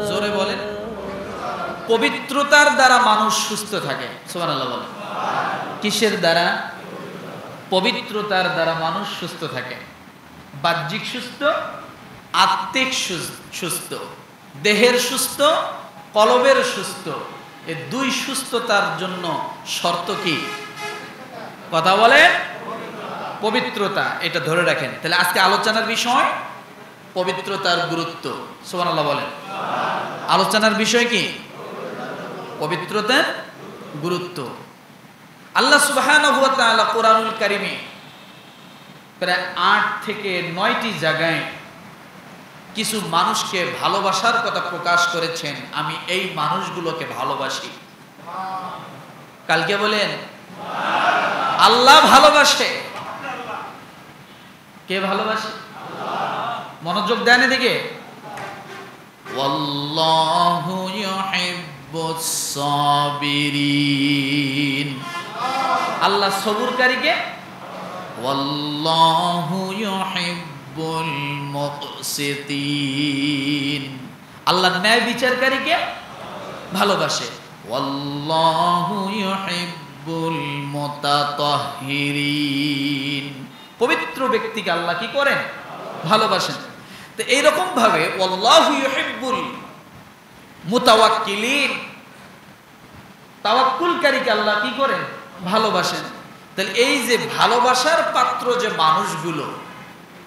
জোরে বলেন। পবিত্রতার দ্বারা মানুষ সুস্থ থাকে। সুবহানাল্লাহ বলেন। কিসের দ্বারা? পবিত্রতার দ্বারা মানুষ সুস্থ থাকে। বাহ্যিক সুস্থ, আত্মিক সুস্থ, দেহের সুস্থ, কলবের সুস্থ। এই দুই সুস্থতার জন্য শর্ত কি? কথা বলেন। পবিত্রতা, এটা ধরে রাখেন। তাহলে আজকে আলোচনার বিষয় পবিত্রতার গুরুত্ব। সুবহানাল্লাহ বলেন। আলোচনার বিষয় কি? পবিত্রতার গুরুত্ব। আল্লাহ সুবহানাহু ওয়া তাআলা কোরআনুল কারীমে প্রায় 8 থেকে 9টি জায়গায় কিছু মানুষকে ভালোবাসার কথা প্রকাশ করেছেন। আমি এই মানুষগুলোকে ভালোবাসি। কালকে বলেন আল্লাহ ভালোবাসে। কে ভালোবাসে? মনোযোগ দেন এদিকে। ওয়াল্লাহু ইউহিব্বুস সাবিরিন। আল্লাহ সবুরকারীকে, ওয়াল্লাহু ইউহিব্বুল মুকসিতিন। আল্লাহ ন্যায় বিচারকারীকে ভালোবাসে। ওয়াল্লাহু ইউহিব্বুল মুতাতাহহিরিন। পবিত্র ব্যক্তিকে আল্লাহ কি করেন? ভালোবাসেন। তো এইরকম ভাবে ওয়াল্লাহু ইউহিব্বুল মুতাওয়াক্কিলিন, তাওয়াক্কুলকারীকে আল্লাহ কি করেন? ভালোবাসেন। তাহলে এই যে ভালোবাসার পাত্র যে মানুষগুলো,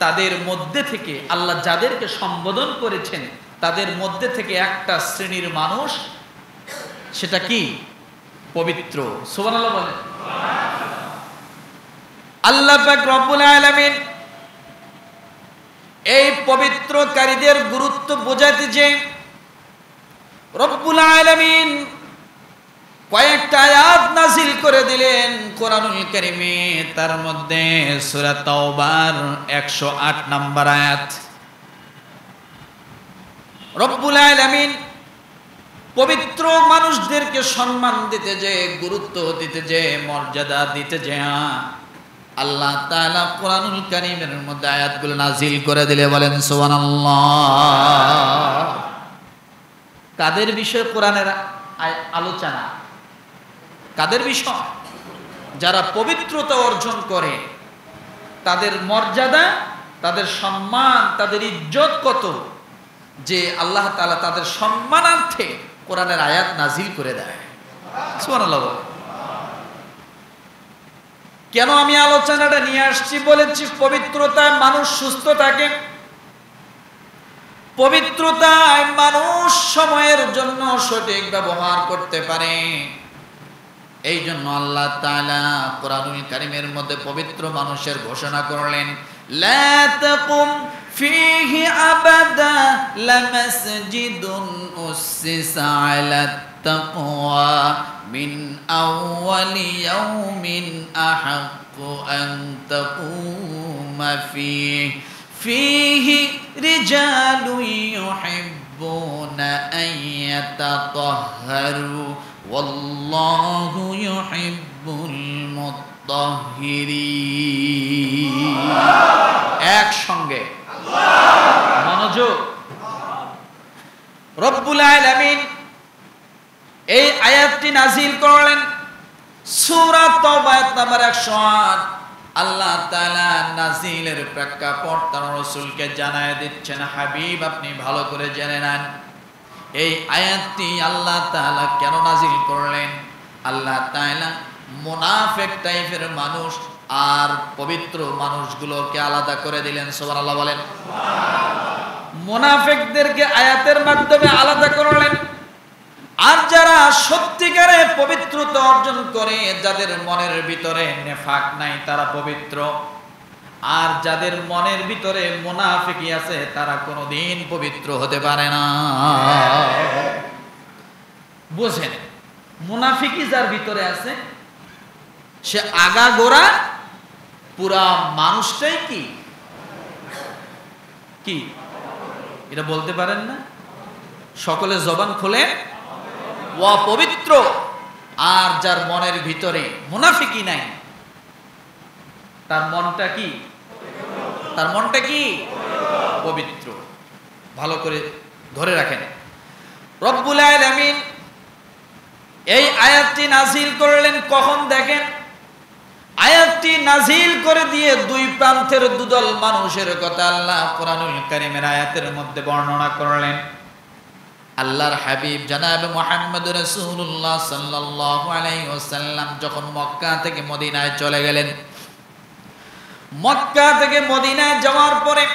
তাদের মধ্যে থেকে আল্লাহ যাদেরকে সম্বোধন করেছেন, তাদের মধ্যে থেকে একটা শ্রেণীর মানুষ, সেটা কি? পবিত্র। সুবহানাল্লাহ বলেন। আল্লাহ পাক রব্বুল আলামিন এই পবিত্রকারীদের গুরুত্ব বোঝাতে যে রব্বুল আলামিন কয়েকটা আয়াত নাযিল করে দিলেন কোরআনুল কারীমে। তার মধ্যে সূরা তাওবার 108 নম্বর আয়াত। রব্বুল আলামিন পবিত্র মানুষদেরকে সম্মান দিতে যে, গুরুত্ব দিতে যে, মর্যাদা দিতে যে, আল্লাহ তাআলা কোরআনুল কারীমের মধ্যে আয়াতগুলো নাযিল করে দিলে বলেন সুবহানাল্লাহ। কাদের বিষয়ে কোরআনের আলোচনা? কাদের বিষয়? যারা পবিত্রতা অর্জন করে, তাদের মর্যাদা, তাদের সম্মান, তাদের ইজ্জত কত, যে আল্লাহ তাআলা তাদের সম্মানার্থে কোরআনের আয়াত নাযিল করে দেয়। সুবহানাল্লাহ। কেন আমি আলোচনাটা নিয়ে আসছি? বলেছি পবিত্রতায় মানুষ সুস্থ থাকে। পবিত্রতায় মানুষ সময়ের জন্য সঠিক ব্যবহার করতে পারে। এই জন্য আল্লাহ তাআলা কোরআনুল কারীমের মধ্যে পবিত্র মানুষের ঘোষণা করলেন, লা তাকুম ফীহি আবাদা লামাসজিদুন উসসিসা আলাত তাকওয়া মিন আউওয়ালি ইয়াউমিন আহাক্কু আন তাকুমা ফীহি রিজালুন ইউহিব্বুনা আন ইয়াতাতাহহারু ওয়াল্লাহু ইউহিব্বুল মুত্তাহহিরিন। একসঙ্গে মনোযোগ। রব্বুল আলামিন এই আয়াতটি নাযিল করলেন সূরা তাওবা আয়াত নাম্বার 108। আল্লাহ তাআলা নাযিলের প্রেক্ষাপট তার রাসূলকে জানায় দিচ্ছেন, হাবিব আপনি ভালো করে জেনে নেন এই আয়াতটি আল্লাহ তাআলা কেন নাযিল করলেন। আল্লাহ তাআলা মুনাফিক টাইপের মানুষ আর পবিত্র মানুষগুলোকে আলাদা করে দিলেন। সুবহানাল্লাহ বলেন। মুনাফিকদেরকে আয়াতের মাধ্যমে আলাদা করলেন। আর যারা সত্যিকারে পবিত্রতা অর্জন করে, যাদের মনের ভিতরে নেফাক নাই, তারা পবিত্র। আর যাদের মনের ভিতরে মুনাফিকি আছে, তারা কোনোদিন পবিত্র হতে পারে না। বুঝেন, মুনাফিকি যার ভিতরে আছে, সে আগাগোড়া পুরা মানুষটাই কি কি এটা বলতে পারেন না? সকলে জবান খুলে অপবিত্র। আর যার মনের ভিতরে মুনাফিকি নাই, তার মনটা কি? তার মনটা কি পবিত্র। ভালো করে ধরে রাখেন, রব্বুল আলামিন এই আয়াতটি নাজিল করলেন কখন দেখেন, আয়াতটি নাজিল করে দিয়ে দুই প্রান্তের দুদল মানুষের কথা আল্লাহ কোরআনুল কারীমের আয়াতের মধ্যে বর্ণনা করলেন। আল্লাহর হাবিব জনাব মুহাম্মদ রাসূলুল্লাহ সাল্লাল্লাহু আলাইহি ওয়াসাল্লাম যখন মক্কা থেকে মদিনায় চলে গেলেন, মক্কা থেকে মদিনায় যাওয়ার পরে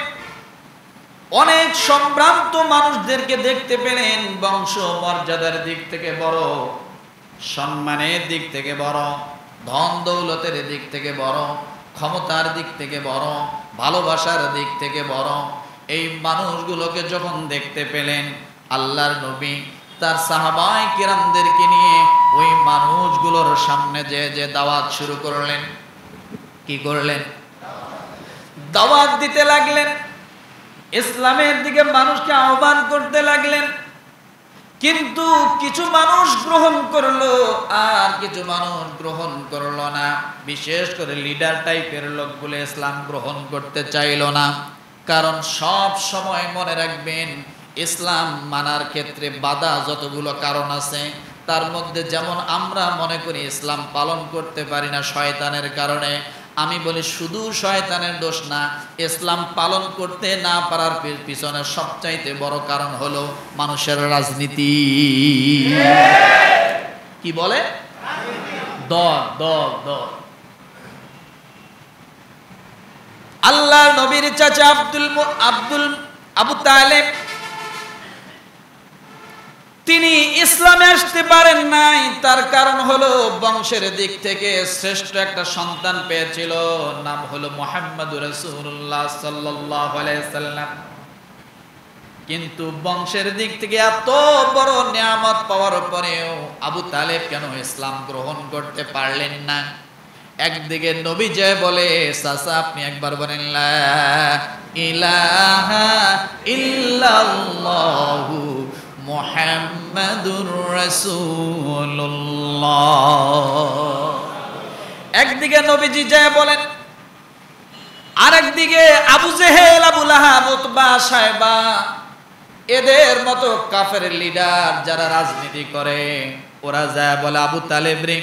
অনেক সম্ভ্রান্ত মানুষদেরকে দেখতে পেলেন। বংশ মর্যাদার দিক থেকে বড়, সম্মানের দিক থেকে বড়, ধন দৌলতের দিক থেকে বড়, ক্ষমতার দিক থেকে বড়, ভালোবাসার দিক থেকে বড়। এই মানুষগুলোকে যখন দেখতে পেলেন, আল্লাহর নবী তার সাহাবায়ে কিরামদেরকে নিয়ে ওই মানুষগুলোর সামনে যে দাওয়াত শুরু করলেন। কি করলেন? দাওয়াত দিতে লাগলেন, ইসলামের দিকে মানুষকে আহ্বান করতে লাগলেন। কিন্তু কিছু মানুষ গ্রহণ করলো, আর কিছু মানুষ গ্রহণ করলো না। বিশেষ করে লিডার টাইপের লোকগুলো ইসলাম গ্রহণ করতে চাইল না। কারণ সব সময় মনে রাখবেন, ইসলাম মানার ক্ষেত্রে বাধা যতগুলো কারণ আছে, তার মধ্যে যেমন আমরা মনে করি ইসলাম পালন করতে পারি না শয়তানের কারণে, আমি বলি শুধু শয়তানের দোষ না, ইসলাম পালন করতে না পারার পিছনে সবচাইতে বড় কারণ হলো মানুষের রাজনীতি। কি বলে? দল দল দল। আল্লাহর নবীর চাচা আবু তালেব তিনি ইসলামে আসতে পারেন নাই। তার কারণ হলো বংশের দিক থেকে শ্রেষ্ঠ একটা সন্তান পেয়েছিল, নাম হলো মুহাম্মদুর রাসূলুল্লাহ সাল্লাল্লাহু আলাইহি সাল্লাম। কিন্তু বংশের দিক থেকে এত বড় নিয়ামত পাওয়ার পরেও আবু তালেব কেন ইসলাম গ্রহণ করতে পারলেন না? একদিকে নবী যে বলে, চাচা আপনি একবার বলেন লা ইলাহা ইল্লাল্লাহু মুহাম্মাদুর রাসূলুল্লাহ। একদিকে নবীজি যা বলেন, আরেকদিকে আবু জেহেল, আবু লাহাব, উতবা, সায়বা এদের মতো কাফের লিডার যারা রাজনীতি করে, ওরা যায় বলে আবু তালেব রে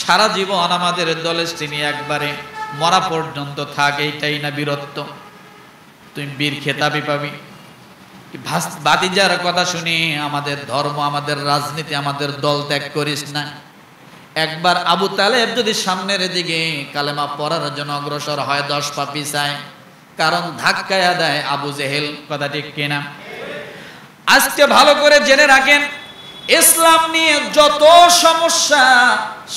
সারা জীবন আমাদের দলের তিনি একবারে মরা পর্যন্ত থাক, এইটাই না বীরত্ব? তুই বীর খেতাবি পাবি। ভাতিজার কথা শুনি আমাদের ধর্ম, আমাদের রাজনীতি, আমাদের দল ত্যাগ করিস না। একবার আবু তালেব যদি সামনের দিকে কালেমা পড়ার জন্য অগ্রসর হয়, 10 পা পিছায়, কারণ ধাক্কায়া দেয় আবু জেহেল। কথা ঠিক কিনা? আজকে ভালো করে জেনে রাখেন, ইসলাম নিয়ে যত সমস্যা,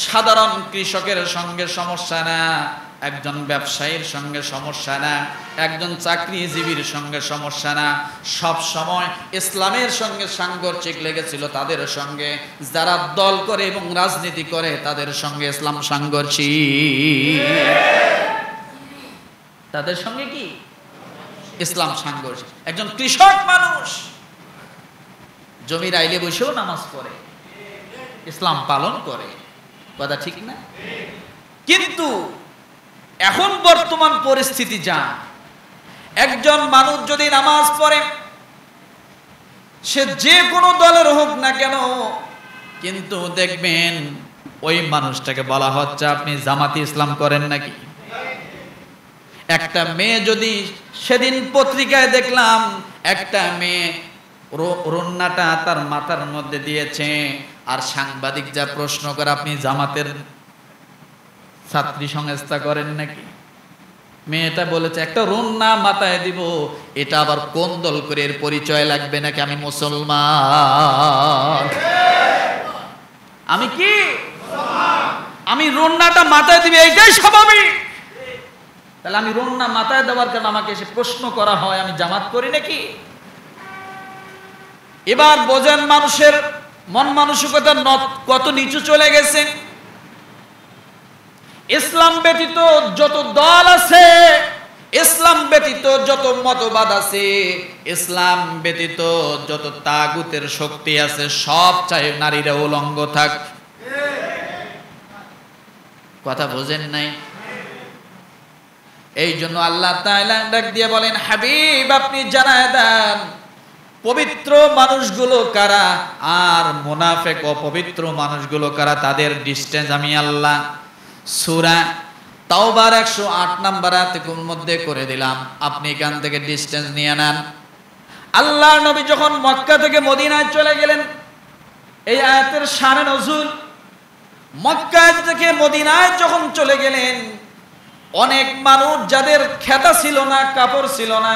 সাধারণ কৃষকের সঙ্গে সমস্যা না, একজন ব্যবসায়ীর সঙ্গে সমস্যা না, একজন চাকরিজীবীর সঙ্গে সমস্যা না, সব সময় ইসলামের সঙ্গে সাংঘর্ষিক লেগেছিল তাদের সঙ্গে। যারা দল করে এবং রাজনীতি করে তাদের সঙ্গে ইসলাম সাংঘর্ষিক। তাদের সঙ্গে কি ইসলাম সাংঘর্ষিক? একজন কৃষক মানুষ জমির আইলে বসেও নামাজ পড়ে, ইসলাম পালন করে। কথা ঠিক না? কিন্তু এখন বর্তমান পরিস্থিতি যা, একজন মানুষ যদি নামাজ পড়ে, সে যে কোনো দলের হোক না কেন, কিন্তু দেখবেন ওই মানুষটাকে বলা হচ্ছে আপনি জামাতি ইসলাম করেন নাকি? একটা মেয়ে যদি, সেদিন পত্রিকায় দেখলাম একটা মেয়ে রন্নাটা তার মাথার মধ্যে দিয়েছে, আর সাংবাদিক যা প্রশ্ন করে আপনি জামাতের ছাত্রী সংস্থা করেন নাকি? মেয়েটা বলেছে একটা রন্না মাথায় দিব, এটা আবার কোন দল করে এর পরিচয় লাগবে নাকি আমি মুসলমান? আমি কি? আমি রন্নাটা মাথায় দিবে, এইটাই স্বাভাবিক। তাহলে আমি রন্না মাথায় দেওয়ার কারণে আমাকে এসে প্রশ্ন করা হয় আমি জামাত করি নাকি? এবার বোঝেন মানুষের মন মানসিকতা কত নিচু চলে গেছে। ইসলাম ব্যতীত যত দল আছে, ইসলাম ব্যতীত যত মতবাদ আছে, ইসলাম ব্যতীত যত তাগুতের শক্তি আছে, সব চাই নারীরা উলঙ্গ থাক। কথা বোঝেন নাই? এই জন্য আল্লাহ তাআলা ডাক দিয়ে বলেন, হাবিব আপনি জানায় দেন পবিত্র মানুষগুলো কারা আর মুনাফিক অপবিত্র মানুষগুলো কারা, তাদের ডিসটেন্স আমি আল্লাহ সূরা তাওবার 108 নম্বর আয়াতের মধ্যে করে দিলাম, আপনি এখান থেকে ডিসটেন্স নিয়ে নেন। আল্লাহর নবী যখন মক্কা থেকে মদিনায় চলে গেলেন, এই আয়াতের শানে নজুল, মক্কা থেকে মদিনায় যখন চলে গেলেন, অনেক মানুষ যাদের খেতা ছিল না, কাপড় ছিল না,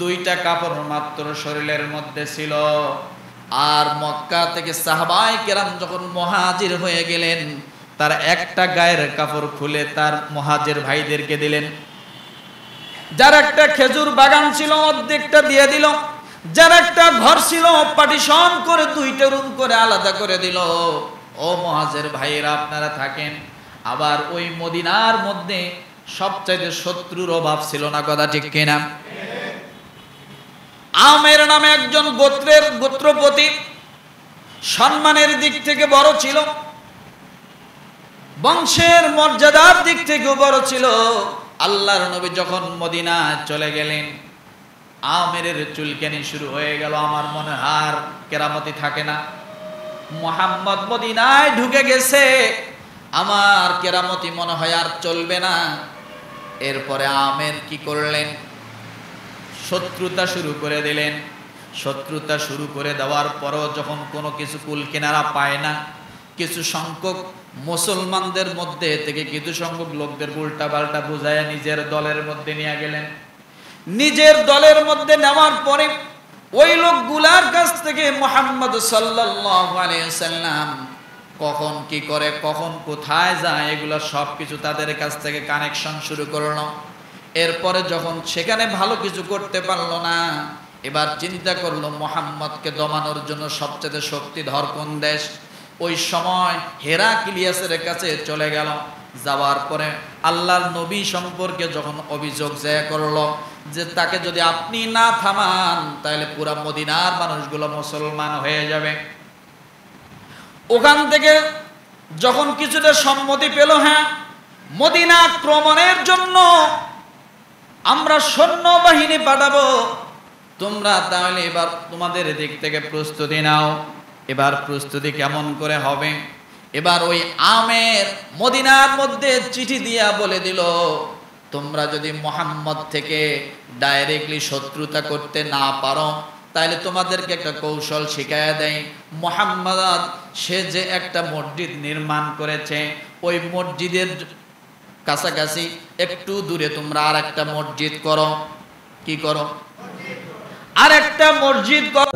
দুইটা কাপড় মাত্র শরীরের মধ্যে ছিল। আর মক্কা থেকে সাহাবায়ে কেরাম যখন মুহাজির হয়ে গেলেন, তার একটা গায়ের কাপড় খুলে তার মুহাজির ভাইদেরকে দিলেন। যার একটা খেজুর বাগান ছিল অর্ধেকটা দিয়ে দিল, যার একটা ঘর ছিল পার্টিশন করে দুইটা রুম করে আলাদা করে দিল। ও মুহাজির ভাইরা আপনারা থাকেন। আবার ওই মদিনার মধ্যে সবচাইতে শত্রুর অভাব ছিল না, কথা ঠিক কিনা? আমের নামে একজন গোত্রপতি, সম্মানের দিক থেকে বড় ছিল, বংশের মর্যাদার দিক থেকেও বড় ছিল। আল্লাহর নবী যখন মদিনায় চলে গেলেন, আমেরের চুলকানি শুরু হয়ে গেল। আমার মনে আর কেরামতি থাকে না, মুহাম্মদ মদিনায় ঢুকে গেছে, আমার কেরামতি মনে হয় আর চলবে না। এরপরে আমের কি করলেন? শত্রুতা শুরু করে দিলেন। শত্রুতা শুরু করে দেওয়ার পরও যখন কোনো কিছু কুল কিনারা পায় না, কিছু সংখ্যক মুসলমানদের মধ্যে থেকে কিছু সংখ্যক লোকদের উল্টা পাল্টা বুঝায় নিজের দলের মধ্যে নিয়ে গেলেন। নিজের দলের মধ্যে নেওয়ার পরে ওই লোকগুলার কাছ থেকে মুহাম্মদ সাল্লাল্লাহু আলাইহি ওয়াসাল্লাম কখন কি করে, কখন কোথায় যায়, এগুলো সবকিছু তাদের কাছ থেকে কানেকশন শুরু করলো। এরপরে যখন সেখানে ভালো কিছু করতে পারলো না, এবার চিন্তা করলো মুহাম্মদকে দমানোর জন্য সবচেয়ে শক্তিধর কোন দেশ। ওই সময় হেরাক্লিয়াসের কাছে চলে গেল। যাওয়ার পরে আল্লাহর নবী সম্পর্কে যখন অভিযোগ জায় করলো যে তাকে যদি আপনি না থামান তাহলে পুরা মদিনার মানুষগুলো মুসলমান হয়ে যাবে। ওখান থেকে যখন কিছুটা সম্মতি পেল, হ্যাঁ মদিনা আক্রমণের জন্য আমরা সৈন্যবাহিনী পাঠাবো, তোমরা তাহলে এবার তোমাদের দিক থেকে প্রস্তুতি নাও। এবার প্রস্তুতি কেমন করে হবে? এবার ওই আমের মদিনার মধ্যে চিঠি দিয়া বলে দিল, তোমরা যদি মুহাম্মদ থেকে ডাইরেক্টলি শত্রুতা করতে না পারো তাহলে তোমাদেরকে একটা কৌশল শিখায়া দেয়। মুহাম্মদ সে যে একটা মসজিদ নির্মাণ করেছে, ওই মসজিদের কাছাকাছি একটু দূরে তোমরা আর একটা মসজিদ করো। কি করো? আর একটা মসজিদ করো।